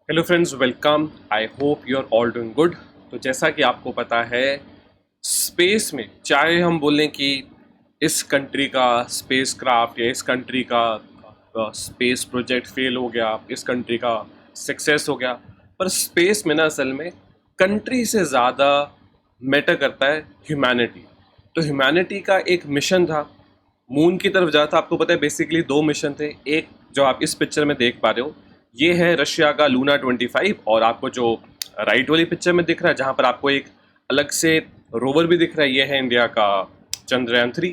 Hello friends, welcome. I hope you are all doing good. तो जैसा कि आपको पता है, स्पेस में चाहे हम बोलें कि इस कंट्री का स्पेस क्राफ्ट या इस कंट्री का स्पेस प्रोजेक्ट फेल हो गया, इस कंट्री का सक्सेस हो गया, पर स्पेस में ना असल में कंट्री से ज़्यादा मैटर करता है ह्यूमैनिटी। तो ह्यूमैनिटी का एक मिशन था, मून की तरफ जाता। आपको पता है बेसिकली दो मिशन थे। एक जो आप इस पिक्चर में देख पा रहे हो, ये है रशिया का लूना 25, और आपको जो राइट वाली पिक्चर में दिख रहा है जहाँ पर आपको एक अलग से रोवर भी दिख रहा है, ये है इंडिया का चंद्रयान 3।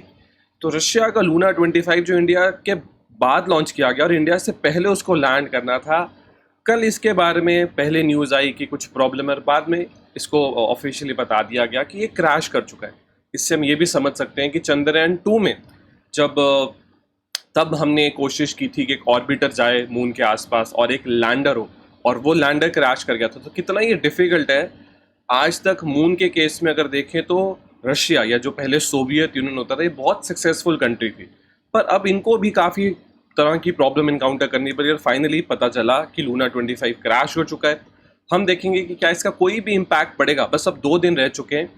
तो रशिया का लूना 25 जो इंडिया के बाद लॉन्च किया गया और इंडिया से पहले उसको लैंड करना था। कल इसके बारे में पहले न्यूज़ आई कि कुछ प्रॉब्लम है, बाद में इसको ऑफिशियली बता दिया गया कि ये क्रैश कर चुका है। इससे हम ये भी समझ सकते हैं कि चंद्रयान 2 में जब तब हमने कोशिश की थी कि एक ऑर्बिटर जाए मून के आसपास और एक लैंडर हो, और वो लैंडर क्रैश कर गया था। तो कितना ये डिफ़िकल्ट है। आज तक मून के केस में अगर देखें तो रशिया या जो पहले सोवियत यूनियन होता था, ये बहुत सक्सेसफुल कंट्री थी, पर अब इनको भी काफ़ी तरह की प्रॉब्लम इनकाउंटर करनी पड़ी और फाइनली पता चला कि लूना 25 क्रैश हो चुका है। हम देखेंगे कि क्या इसका कोई भी इम्पैक्ट पड़ेगा। बस अब 2 दिन रह चुके हैं।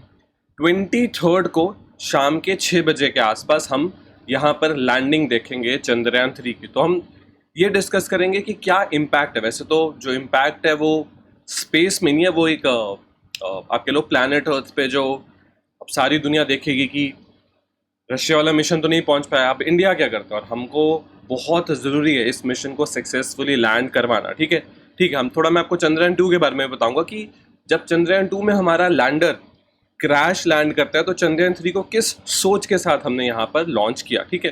23 को शाम के 6 बजे के आसपास हम यहाँ पर लैंडिंग देखेंगे चंद्रयान 3 की। तो हम ये डिस्कस करेंगे कि क्या इम्पैक्ट है। वैसे तो जो इम्पैक्ट है वो स्पेस में नहीं है, वो एक आप कह लो प्लैनेट अर्थ पे जो अब सारी दुनिया देखेगी कि रशिया वाला मिशन तो नहीं पहुंच पाया, अब इंडिया क्या करता है। और हमको बहुत ज़रूरी है इस मिशन को सक्सेसफुली लैंड करवाना। ठीक है, ठीक है। मैं आपको चंद्रयान 2 के बारे में बताऊंगा कि जब चंद्रयान 2 में हमारा लैंडर क्रैश लैंड करता है तो चंद्रयान 3 को किस सोच के साथ हमने यहाँ पर लॉन्च किया। ठीक है,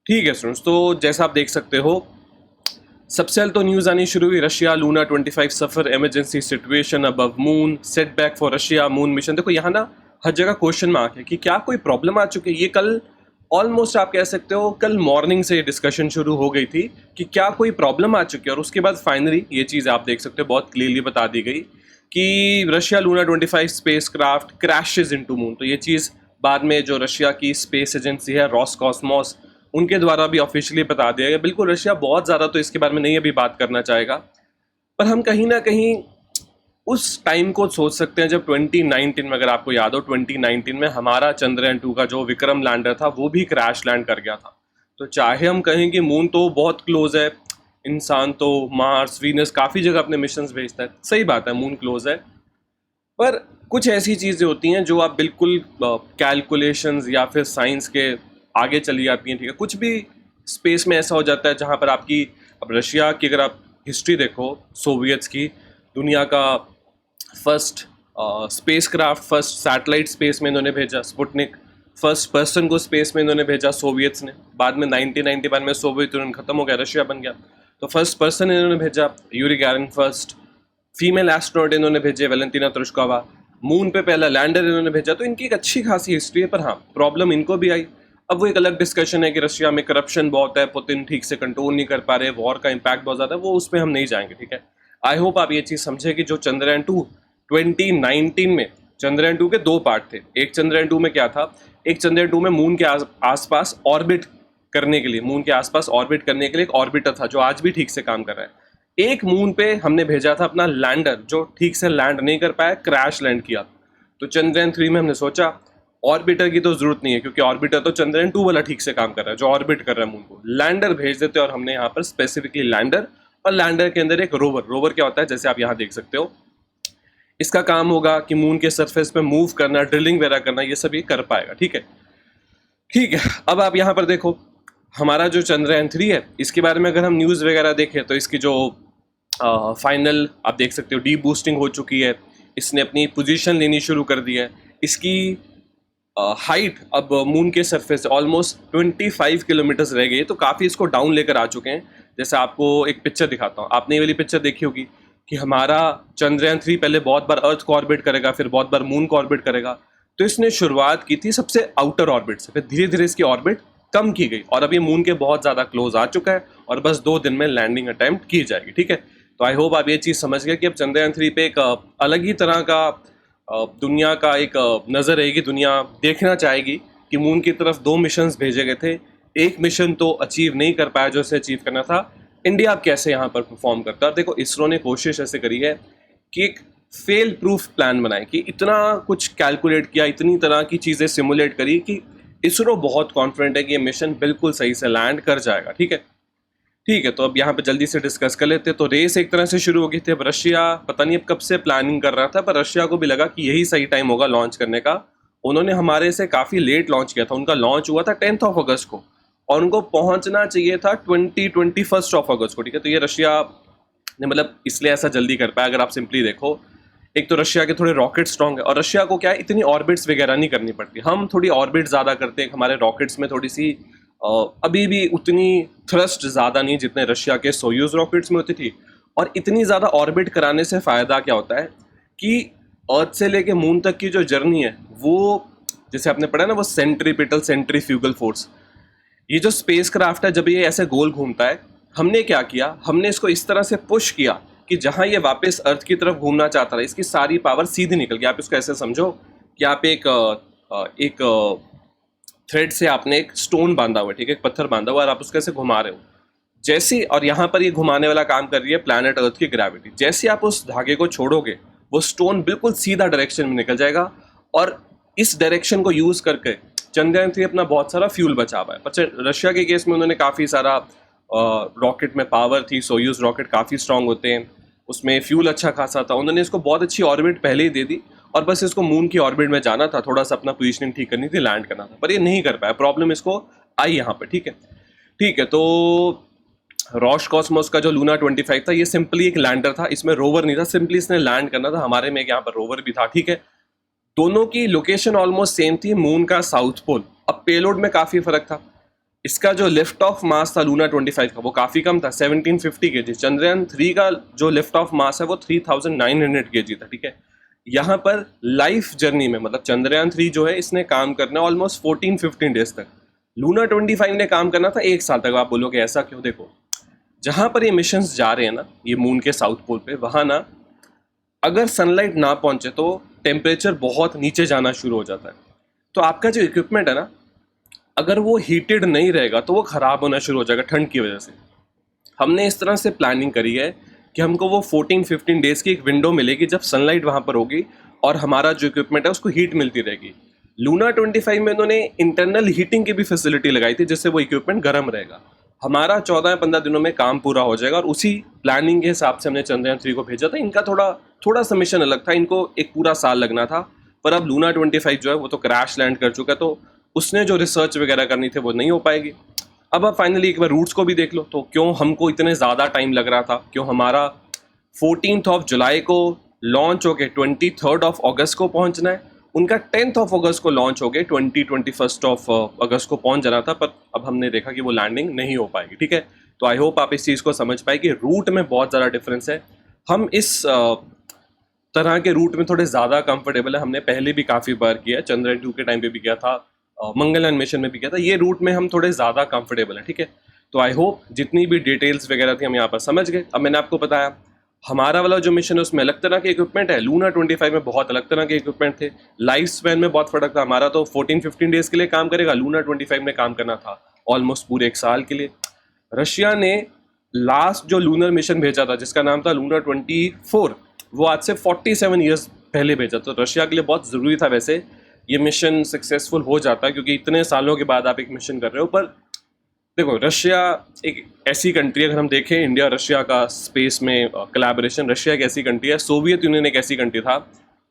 ठीक है स्टूडेंट्स। तो जैसा आप देख सकते हो, सबसे पहले तो न्यूज़ आनी शुरू हुई, Russia Luna 25 suffer emergency situation above moon, setback for Russia moon mission. देखो यहाँ ना हर जगह क्वेश्चन मार्क है कि क्या कोई प्रॉब्लम आ चुकी है। ये कल ऑलमोस्ट आप कह सकते हो कल मॉर्निंग से डिस्कशन शुरू हो गई थी कि क्या कोई प्रॉब्लम आ चुकी है, और उसके बाद फाइनली ये चीज़ आप देख सकते हो बहुत क्लियरली बता दी गई कि Russia Luna 25 space craft crashes into moon. तो ये चीज़ बाद में जो रशिया की स्पेस एजेंसी है रॉसकॉस्मोस, उनके द्वारा भी ऑफिशियली बता दिया गया। बिल्कुल रशिया बहुत ज़्यादा तो इसके बारे में नहीं अभी बात करना चाहेगा, पर हम कहीं ना कहीं उस टाइम को सोच सकते हैं जब 2019 में, अगर आपको याद हो, 2019 में हमारा चंद्रयान 2 का जो विक्रम लैंडर था वो भी क्रैश लैंड कर गया था। तो चाहे हम कहें कि मून तो बहुत क्लोज है, इंसान तो मार्स वीनस काफ़ी जगह अपने मिशंस भेजता है, सही बात है मून क्लोज है, पर कुछ ऐसी चीज़ें होती हैं जो आप बिल्कुल कैलकुलेशंस या फिर साइंस के आगे चली जाती हैं। ठीक है, कुछ भी स्पेस में ऐसा हो जाता है जहाँ पर आपकी, अब रशिया की अगर आप हिस्ट्री देखो, सोवियट्स की, दुनिया का first space craft, first satellite space में इन्होंने भेजा स्पुतनिक, फर्स्ट पर्सन को स्पेस में इन्होंने भेजा सोवियट्स ने। बाद में 1991 में सोवियत यूनियन खत्म हो गया, रशिया बन गया, तो फर्स्ट पर्सन इन्होंने भेजा Yuri Garin, first female astronaut इन्होंने भेजे वेलेंटिना त्रुशकोवा, मून पे पहला लैंडर इन्होंने भेजा। तो इनकी एक अच्छी खासी हिस्ट्री है, पर हाँ प्रॉब्लम इनको भी आई। अब वो एक अलग डिस्कशन है कि रशिया में करप्शन बहुत है, पुतिन ठीक से कंट्रोल नहीं कर पा रहे, वॉर का इम्पैक्ट बहुत ज़्यादा है, वो उसमें हम नहीं जाएंगे। ठीक है, आई होप आप ये चीज़ समझे कि जो चंद्रयान 2 2019 में, चंद्रयान 2 के 2 पार्ट थे। एक चंद्रयान 2 में क्या था, एक चंद्रयान 2 में मून के आसपास ऑर्बिट करने के लिए, मून के आसपास ऑर्बिट करने के लिए एक ऑर्बिटर था जो आज भी ठीक से काम कर रहा है। एक मून पे हमने भेजा था अपना लैंडर जो ठीक से लैंड नहीं कर पाया, क्रैश लैंड किया। तो चंद्रयान 3 में हमने सोचा ऑर्बिटर की तो जरूरत नहीं है, क्योंकि ऑर्बिटर तो चंद्रयान 2 वाला ठीक से काम कर रहा है जो ऑर्बिट कर रहा है मून को, लैंडर भेज देते। और हमने यहाँ पर स्पेसिफिकली लैंडर, और लैंडर के अंदर एक रोवर। रोवर क्या होता है, जैसे आप यहाँ देख सकते हो, इसका काम होगा कि मून के सरफेस पे मूव करना, ड्रिलिंग वगैरह करना, ये सब ये कर पाएगा। ठीक है, ठीक है। अब आप यहाँ पर देखो, हमारा जो चंद्रयान 3 है, इसके बारे में अगर हम न्यूज़ वगैरह देखें तो इसकी जो फाइनल आप देख सकते हो डी बूस्टिंग हो चुकी है, इसने अपनी पोजीशन लेनी शुरू कर दी है। इसकी हाइट अब मून के सरफेस से ऑलमोस्ट 25 किलोमीटर्स रह गई है, तो काफ़ी इसको डाउन लेकर आ चुके हैं। जैसे आपको एक पिक्चर दिखाता हूँ, आपने ये वाली पिक्चर देखी होगी कि हमारा चंद्रयान 3 पहले बहुत बार अर्थ को ऑर्बिट करेगा, फिर बहुत बार मून को ऑर्बिट करेगा। तो इसने शुरुआत की थी सबसे आउटर ऑर्बिट से, फिर धीरे धीरे इसकी ऑर्बिट कम की गई, और अब ये मून के बहुत ज़्यादा क्लोज आ चुका है, और बस 2 दिन में लैंडिंग अटैम्प्ट की जाएगी। ठीक है, तो आई होप आप ये चीज़ समझ गए कि अब चंद्रयान 3 पे एक अलग ही तरह का दुनिया का एक नज़र रहेगी। दुनिया देखना चाहेगी कि मून की तरफ 2 मिशंस भेजे गए थे, एक मिशन तो अचीव नहीं कर पाया जो उसे अचीव करना था, इंडिया अब कैसे यहाँ पर परफॉर्म करता है। और देखो इसरो ने कोशिश ऐसे करी है कि एक फेल प्रूफ प्लान बनाए, कि इतना कुछ कैलकुलेट किया, इतनी तरह की चीज़ें सिमुलेट करी कि इसरो बहुत कॉन्फिडेंट है कि ये मिशन बिल्कुल सही से लैंड कर जाएगा। ठीक है, ठीक है। तो अब यहाँ पे जल्दी से डिस्कस कर लेते हैं। तो रेस एक तरह से शुरू हो गई थी। अब रशिया पता नहीं अब कब से प्लानिंग कर रहा था, पर रशिया को भी लगा कि यही सही टाइम होगा लॉन्च करने का। उन्होंने हमारे से काफ़ी लेट लॉन्च किया था। उनका लॉन्च हुआ था 10th ऑफ अगस्त को, और उनको पहुंचना चाहिए था 21st ऑफ अगस्त को। ठीक है, तो ये रशिया ने मतलब इसलिए ऐसा जल्दी कर पाया। अगर आप सिंपली देखो, एक तो रशिया के थोड़े रॉकेट स्ट्रॉन्ग है, और रशिया को क्या है, इतनी ऑर्बिट्स वगैरह नहीं करनी पड़ती। हम थोड़ी ऑर्बिट ज़्यादा करते हैं, हमारे रॉकेट्स में थोड़ी सी अभी भी उतनी थ्रस्ट ज़्यादा नहीं जितने रशिया के सोयूज रॉकेट्स में होती थी। और इतनी ज़्यादा ऑर्बिट कराने से फ़ायदा क्या होता है कि अर्थ से लेके मून तक की जो जर्नी है वो, जैसे आपने पढ़ा ना, वो सेंट्रीपिटल सेंट्रीफ्यूगल फोर्स, ये जो स्पेस क्राफ्ट है जब ये ऐसे गोल घूमता है, हमने क्या किया, हमने इसको इस तरह से पुश किया कि जहाँ ये वापस अर्थ की तरफ घूमना चाहता था, इसकी सारी पावर सीधी निकल गई। आप इसको ऐसे समझो कि आप एक थ्रेड से आपने एक स्टोन बांधा हुआ है, ठीक है, एक पत्थर बांधा हुआ है, और आप उसको ऐसे घुमा रहे हो जैसे, और यहाँ पर ये घुमाने वाला काम कर रही है प्लैनेट अर्थ की ग्रेविटी। जैसे आप उस धागे को छोड़ोगे, वो स्टोन बिल्कुल सीधा डायरेक्शन में निकल जाएगा, और इस डायरेक्शन को यूज करके चंद्रयान-3 अपना बहुत सारा फ्यूल बचा हुआ है। पर रशिया के केस में उन्होंने काफ़ी सारा रॉकेट में पावर थी, सोयूज रॉकेट काफ़ी स्ट्रांग होते हैं, उसमें फ्यूल अच्छा खासा था, उन्होंने इसको बहुत अच्छी ऑर्बिट पहले ही दे दी, और बस इसको मून की ऑर्बिट में जाना था, थोड़ा सा अपना पोजीशनिंग ठीक करनी थी, लैंड करना था, पर ये नहीं कर पाया। प्रॉब्लम इसको आई यहाँ पर। ठीक है, ठीक है। तो रॉश कॉस्मोस का जो लूना 25 था, ये सिंपली एक लैंडर था, इसमें रोवर नहीं था, सिंपली इसने लैंड करना था। हमारे में यहाँ पर रोवर भी था। ठीक है, दोनों की लोकेशन ऑलमोस्ट सेम थी, मून का साउथ पोल। अब पेलोड में काफ़ी फर्क था। इसका जो लिफ्ट ऑफ मास था लूना 25 का, वो काफ़ी कम था, 1750 kg। चंद्रयान-3 का जो लिफ्ट ऑफ मास है वो 3900 kg था। ठीक है, यहाँ पर लाइफ जर्नी में, मतलब चंद्रयान-3 जो है, इसने काम करना ऑलमोस्ट 14-15 डेज तक। लूना 25 ने काम करना था 1 साल तक। आप बोलोगे ऐसा क्यों? देखो, जहाँ पर ये मिशंस जा रहे हैं ना, ये मून के साउथ पोल पे, वहाँ ना अगर सनलाइट ना पहुँचे तो टेम्परेचर बहुत नीचे जाना शुरू हो जाता है। तो आपका जो इक्विपमेंट है ना, अगर वो हीटेड नहीं रहेगा तो वो ख़राब होना शुरू हो जाएगा ठंड की वजह से। हमने इस तरह से प्लानिंग करी है कि हमको वो 14-15 डेज़ की एक विंडो मिलेगी जब सनलाइट वहाँ पर होगी, और हमारा जो इक्विपमेंट है उसको हीट मिलती रहेगी। लूना 25 में उन्होंने इंटरनल हीटिंग की भी फैसिलिटी लगाई थी, जिससे वो इक्विपमेंट गर्म रहेगा। हमारा 14-15 दिनों में काम पूरा हो जाएगा, और उसी प्लानिंग के हिसाब से हमने चंद्रयान-3 को भेजा था। इनका थोड़ा सा मिशन अलग था, इनको एक पूरा साल लगना था, पर अब लूना 25 जो है वो तो क्रैश लैंड कर चुका है, तो उसने जो रिसर्च वगैरह करनी थी वो नहीं हो पाएगी। अब आप फाइनली एक बार रूट्स को भी देख लो, तो क्यों हमको इतने ज़्यादा टाइम लग रहा था, क्यों हमारा 14th ऑफ जुलाई को लॉन्च हो गए 23rd ऑफ अगस्त को पहुंचना है, उनका 10th ऑफ अगस्त को लॉन्च हो गए 21st ऑफ अगस्त को पहुंच जाना था, पर अब हमने देखा कि वो लैंडिंग नहीं हो पाएगी। ठीक है, तो आई होप आप इस चीज़ को समझ पाए कि रूट में बहुत ज़्यादा डिफरेंस है। हम इस तरह के रूट में थोड़े ज़्यादा कंफर्टेबल है, हमने पहले भी काफ़ी बार किया है, चंद्रयान-2 के टाइम पे भी किया था, मंगलयान मिशन में भी किया था। ये रूट में हम थोड़े ज़्यादा कंफर्टेबल हैं। ठीक है, तो आई होप जितनी भी डिटेल्स वगैरह थी हम यहाँ पर समझ गए। अब मैंने आपको बताया हमारा वाला जो मिशन है उसमें अलग तरह के इक्विपमेंट है, लूना 25 में बहुत अलग तरह के इक्विपमेंट थे, लाइफ स्पैन में बहुत फर्क था। हमारा तो 14-15 डेज के लिए काम करेगा, लूना 25 में काम करना था ऑलमोस्ट पूरे 1 साल के लिए। रशिया ने लास्ट जो लूनर मिशन भेजा था जिसका नाम था लूना 24, वो आज से 47 ईयर्स पहले भेजा। तो रशिया के लिए बहुत ज़रूरी था वैसे ये मिशन सक्सेसफुल हो जाता, क्योंकि इतने सालों के बाद आप एक मिशन कर रहे हो। पर देखो, रशिया एक ऐसी कंट्री है, अगर हम देखें इंडिया रशिया का स्पेस में कोलैबोरेशन, रशिया एक ऐसी कंट्री है, सोवियत यूनियन एक ऐसी कंट्री था।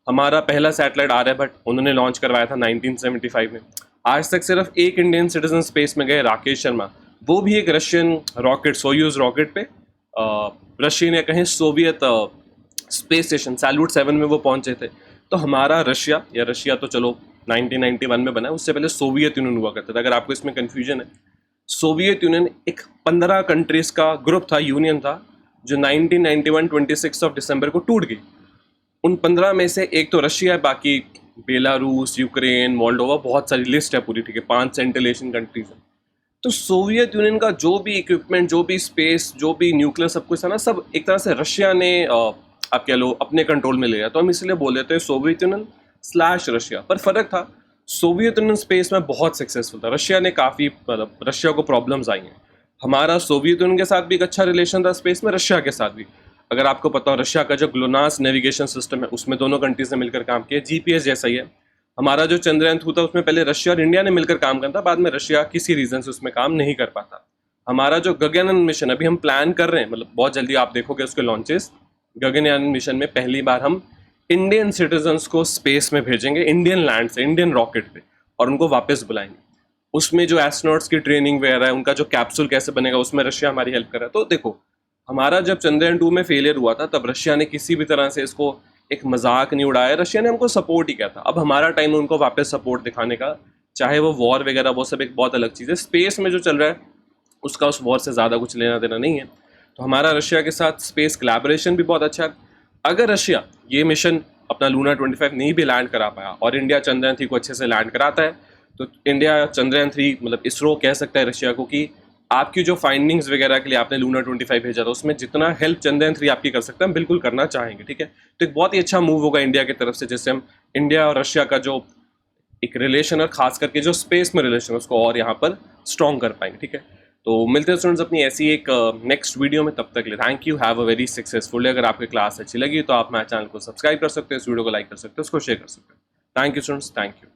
हमारा पहला सैटेलाइट आर्यभट्ट उन्होंने लॉन्च करवाया था 1975 में। आज तक सिर्फ एक इंडियन सिटीजन स्पेस में गए, राकेश शर्मा, वो भी एक रशियन रॉकेट, सोयूज रॉकेट पे, रशियन या कहें सोवियत स्पेस स्टेशन सैल्यूट 7 में वो पहुंचे थे। तो हमारा रशिया तो चलो 1991 में बना है, उससे पहले सोवियत यूनियन हुआ करता था। अगर आपको इसमें कन्फ्यूजन है, सोवियत यूनियन एक 15 कंट्रीज का ग्रुप था, यूनियन था, जो 1991 26 ऑफ दिसंबर को टूट गई। उन 15 में से एक तो रशिया है, बाकी बेलारूस, यूक्रेन, मोल्डोवा, बहुत सारी लिस्ट है पूरी। ठीक है, 5 सेंट्रल एशियन कंट्रीज हैं। तो सोवियत यूनियन का जो भी इक्विपमेंट, जो भी स्पेस, जो भी न्यूक्लियर, सब कुछ था ना, सब एक तरह से रशिया ने आप कह लो अपने कंट्रोल में ले लिया। तो हम इसलिए बोल देते हैं सोवियत यूनियन / रशिया। पर फर्क था, सोवियत यूनियन स्पेस में बहुत सक्सेसफुल था, रशिया ने काफ़ी, मतलब रशिया को प्रॉब्लम्स आई हैं। हमारा सोवियत यूनियन के साथ भी एक अच्छा रिलेशन था स्पेस में, रशिया के साथ भी। अगर आपको पता हो, रशिया का जो ग्लोनास नेविगेशन सिस्टम है उसमें दोनों कंट्रीज ने मिलकर काम किया, जीपीएस जैसा ही है। हमारा जो चंद्रयान-2 था उसमें पहले रशिया और इंडिया ने मिलकर काम करना था, बाद में रशिया किसी रीजन से उसमें काम नहीं कर पाता। हमारा जो गगनयान मिशन अभी हम प्लान कर रहे हैं, मतलब बहुत जल्दी आप देखोगे उसके लॉन्चेस। गगनयान मिशन में पहली बार हम इंडियन सिटीजन्स को स्पेस में भेजेंगे, इंडियन लैंड से, इंडियन रॉकेट पे, और उनको वापस बुलाएंगे। उसमें जो एस्ट्रोनॉट्स की ट्रेनिंग वगैरह है, उनका जो कैप्सूल कैसे बनेगा, उसमें रशिया हमारी हेल्प कर रहा है। तो देखो, हमारा जब चंद्रयान-2 में फेलियर हुआ था तब रशिया ने किसी भी तरह से इसको एक मजाक नहीं उड़ाया, रशिया ने हमको सपोर्ट ही किया था। अब हमारा टाइम है उनको वापस सपोर्ट दिखाने का, चाहे वो वॉर वगैरह, वो सब एक बहुत अलग चीज़ है। स्पेस में जो चल रहा है उसका उस वॉर से ज़्यादा कुछ लेना देना नहीं है। तो हमारा रशिया के साथ स्पेस कोलैबोरेशन भी बहुत अच्छा है। अगर रशिया ये मिशन अपना लूना 25 नहीं भी लैंड करा पाया और इंडिया चंद्रयान-3 को अच्छे से लैंड कराता है, तो इंडिया चंद्रयान-3 मतलब इसरो कह सकता है रशिया को कि आपकी जो फाइंडिंग्स वगैरह के लिए आपने लूना 25 भेजा था, उसमें जितना हेल्प चंद्रयान-3 आपकी कर सकता है हम बिल्कुल करना चाहेंगे, ठीक है। तो एक बहुत ही अच्छा मूव होगा इंडिया की तरफ से, जिससे हम इंडिया और रशिया का जो एक रिलेशन है, खास करके जो स्पेस में रिलेशन है, उसको और यहाँ पर स्ट्रॉन्ग कर पाएंगे, ठीक है। तो मिलते हैं स्टूडेंट्स अपनी ऐसी एक नेक्स्ट वीडियो में, तब तक के लिए thank you, have a very successful day. अगर आपकी क्लास अच्छी लगी तो आप मेरे चैनल को सब्सक्राइब कर सकते हो, इस वीडियो को लाइक कर सकते हो, उसको शेयर कर सकते हो। Thank you students, thank you.